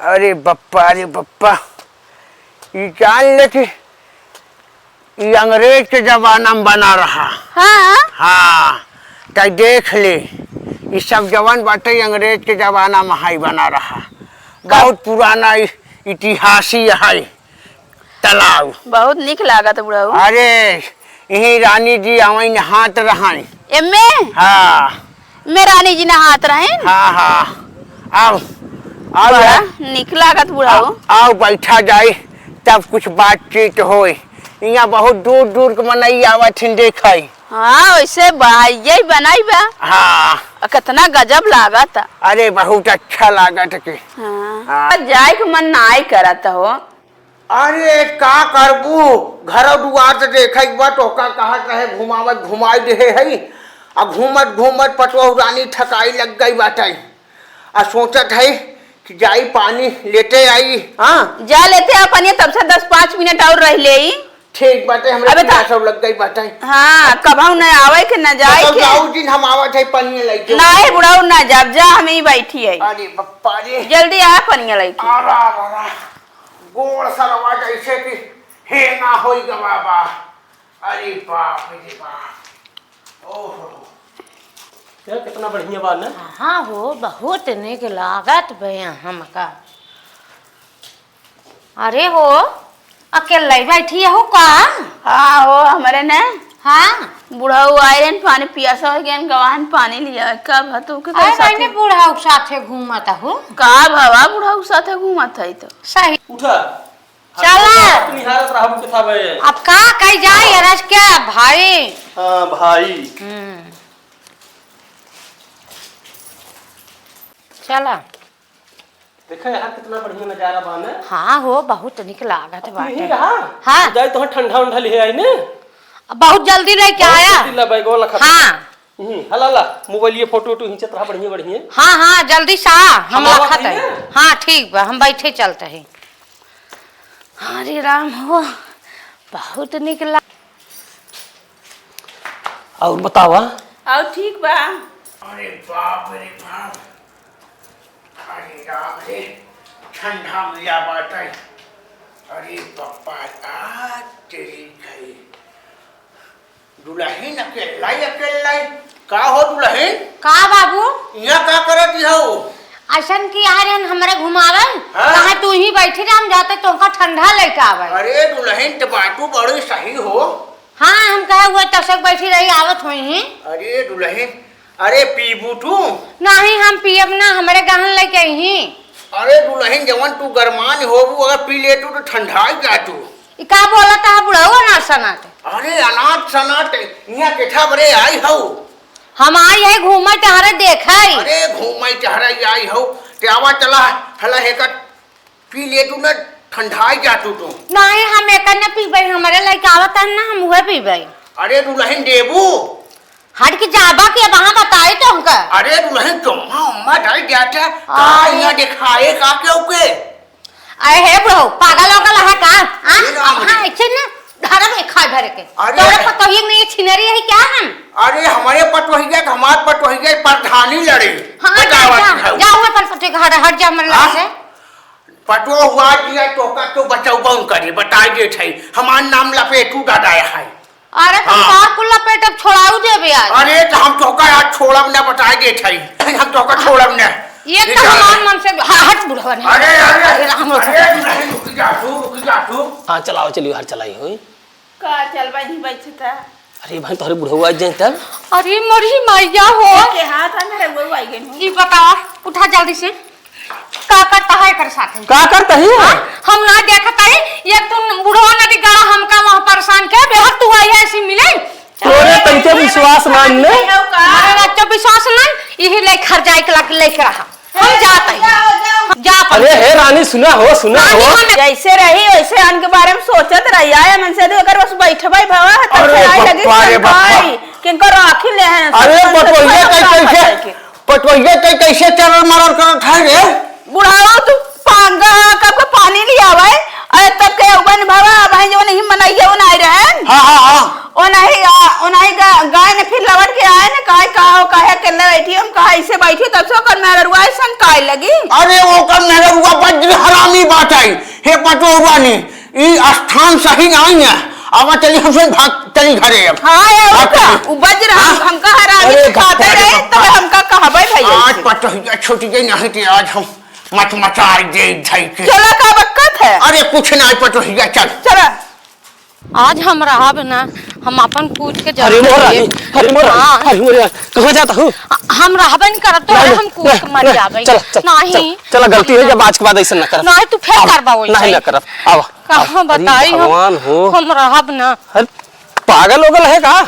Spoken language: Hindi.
अरे बप्पा ये जान ले कि ये अंग्रेज के जमाना में बना रहा। हाँ तो देख ले ये सब जवान बाटे अंग्रेज के जमाना में हाई बना रहा। बहुत पुराना इतिहासी है तालाब। बहुत निक लागत बुढ़ाऊ। अरे यही रानी जी आवे नहात रहा। एमे हाँ मैं रानी जी नहात रहे। हाँ आओ बड़ा निक लागत बुढ़ाऊ। आओ बैठा जाए तब कुछ बातचीत होए। यहाँ बहुत दूर दूर के मनई आवत देखे। हाँ वैसे यही बनाई बा। हाँ कितना गजब लागत। अरे बहुत अच्छा लागत के। हाँ जाए के मन नाई करत हो। अरे का करबू घर दुआर से देखे तो कहा कहे घुमावत घुमाई दे है। आ घूमत घूमत पटवा रानी थकाई लग गई बाटे। आ सोचत है कि जाई पानी लेते आई। हाँ जा लेते आप पानी तब से 10-5 मिनट और रह ले। ठीक बाटे हमरे सब लग गई बाटे। हाँ कभाऊ न आवे के न जाए के। जाऊ दिन हम आवत है पनिया लेके। नहीं बुढ़ाऊ ना जब जा हम ही बैठी है। अरे बप्पा रे जल्दी आ पनिया लेके। आरा गोड़ सरवा जैसे कि हेंगा होई ग बाबा। अरे बाप रे बाप। ओहो यार कितना बढ़िया बात है। हाँ हो बहुत निक लागत भैया हमका। अरे हो अकेले बैठी हो का? हाँ हो हमारे ने। हाँ बुढ़ाऊ आए पानी पियासा हो गया गवाहन पानी लिया कब हतू के मैंने बुढ़ाऊ साथे घूमत हो। का भावा बुढ़ाऊ साथे घूमत है तो सही उठा चला भाई। अब का कही जाए रज क्या भाई। हाँ भाई चला देखा यहाँ कितना बढ़िया नजारा बाने। हाँ हो बहुत निक लागत बाटे। हाँ जाए तो ठंडा उंडा ले आई ने। बहुत जल्दी लेके आया। हाँ हला मोबाइल फोटो वोटो खींचत रहा बढ़िया बढ़िया। हाँ जल्दी सा हम रखत है। हाँ ठीक बा हम बैठे चलते हैं। हरे राम हो बहुत निक लाग। और बतावा और ठीक बा। अरे बाप रे बाप। अरे राम रे ठंडा मिला बाटे। अरे पप्पा तेरी गई दुल्हन अकेला का हो दुल्हन? का बाबू यहाँ का करत हो? ऐसन की आ रहे हमारे घुमावन। कहा तू ही बैठे हम जाते तो ठंडा लेके आवे। अरे दुल्हन तो बातू बड़ी सही हो। हाँ हम कहे हुए तक बैठी रही आवत हुई हैं। अरे दुल्हन अरे पीबू तू? नहीं हम पियब ना हमारे गहन लेके आई। अरे दुल्हन जवन तू गरमान होबू अगर पी ले तू तो ठंडा जा तू। का बोला था बुढ़ाऊ अनाथ सनात। अरे अनाथ सनात यहाँ केठा बरे आई हो। हम आई है घूमे टहरे देखा। अरे घूमे टहरे आई हो ते आवा चला हला हेकर पी ले तू ना ठंडा जा तू। नहीं हम एक न पीबे हमारे लेके आवत है ना हम वह पीबे। अरे दुल्हन देबू हट के जाबा के वहां बताए तो हमका। अरे दुल्हन चुम्मा उम्मा डाल जाता का यहाँ दिखाए का क्यों के? अरे हे ब्रो पागल हो गया है का? हां ऐसे ना घर में खा भर के तोरे पता ही नहीं छिनरी है क्या हम? अरे हमारे पटवहिया हमारे पटवहिया प्रधानी लड़े। हां जाओ पर पटे घर हट जा मन लगे से पटवा हुआ दिया तो का क्यों बचाऊ बंग करे बताई दे छै हमार नाम लपेटू दादा है। अरे तुम का कुल लपेट छोड़ाऊ देबे आज। अरे तो हम तो का आज छोड़ब ना बताई दे छै हम तो का छोड़ब ना। ये तो हमार मन से हट बुढ़वा ने। अरे रुक जा तू। हाँ चलाओ चलियो हर चलाई हो का चलबा नहीं बैठता। अरे भाई तोहरे बुढ़वा जाए तब। अरे मरी मैया हो के हाथ आ मेरे वो आई गई। ई बताओ उठा जल्दी से का करता है कर साथ का करता है? हम ना देखता है ये तुम बुढ़वा नदी गड़ा हमका वहां परेशान के बेहद तू आई ऐसी मिले तोरे तंते विश्वास मान ले। अरे बच्चा विश्वास नहीं यही ले घर जाए के लेके रहा हम जाते हैं जा। अरे हे रानी सुना हो जैसे रही वैसे अन के बारे में सोचत रही आया मन से अगर बस बैठबई भवा किनको राखी ले हैं। अरे पटवहिया कैसे चलल मरल करत है रे? बुढ़ाओ तू पांगा कब पानी लिया आवे अरे तब के बन भवा भाई जो नहीं मनाइए वो नहीं रहे। हां ओ नहीं गाय ने फिर लौट के आए ना काय का हो काहे अकेले बैठी हम कहा ऐसे बैठी तब से कर मेरा रुआ सन काय लगी। अरे वो कर मेरा रुआ बज ही बात आई हे पटोवानी ई स्थान सही नहीं है अब चली हमसे भाग चली घरे अब हाँ यार हाँ, उपज रहा हमका हरा अरे खाते बाप रे रहे बाप। तब हमका कहबै भैया आज पटोहिया छोटी गई नहीं थी आज हम मत मचाई दे धई के चला का बक्कत है अरे कुछ नहीं पटोहिया चल चला आज हम रहब ना हम अपन कूद के अरे मोरा जरूर अरे मोरा हाँ। अरे मोरा कहाँ जाता हूँ हम रहबे नहीं करब तो हम कूद के मर जाबे नहीं चला गलती हो गया आज के बाद ऐसा ना कर नहीं तू फेर करबा वही नहीं ना करब आवा कहाँ बताई भगवान हो हम रहब ना पागल हो गल है का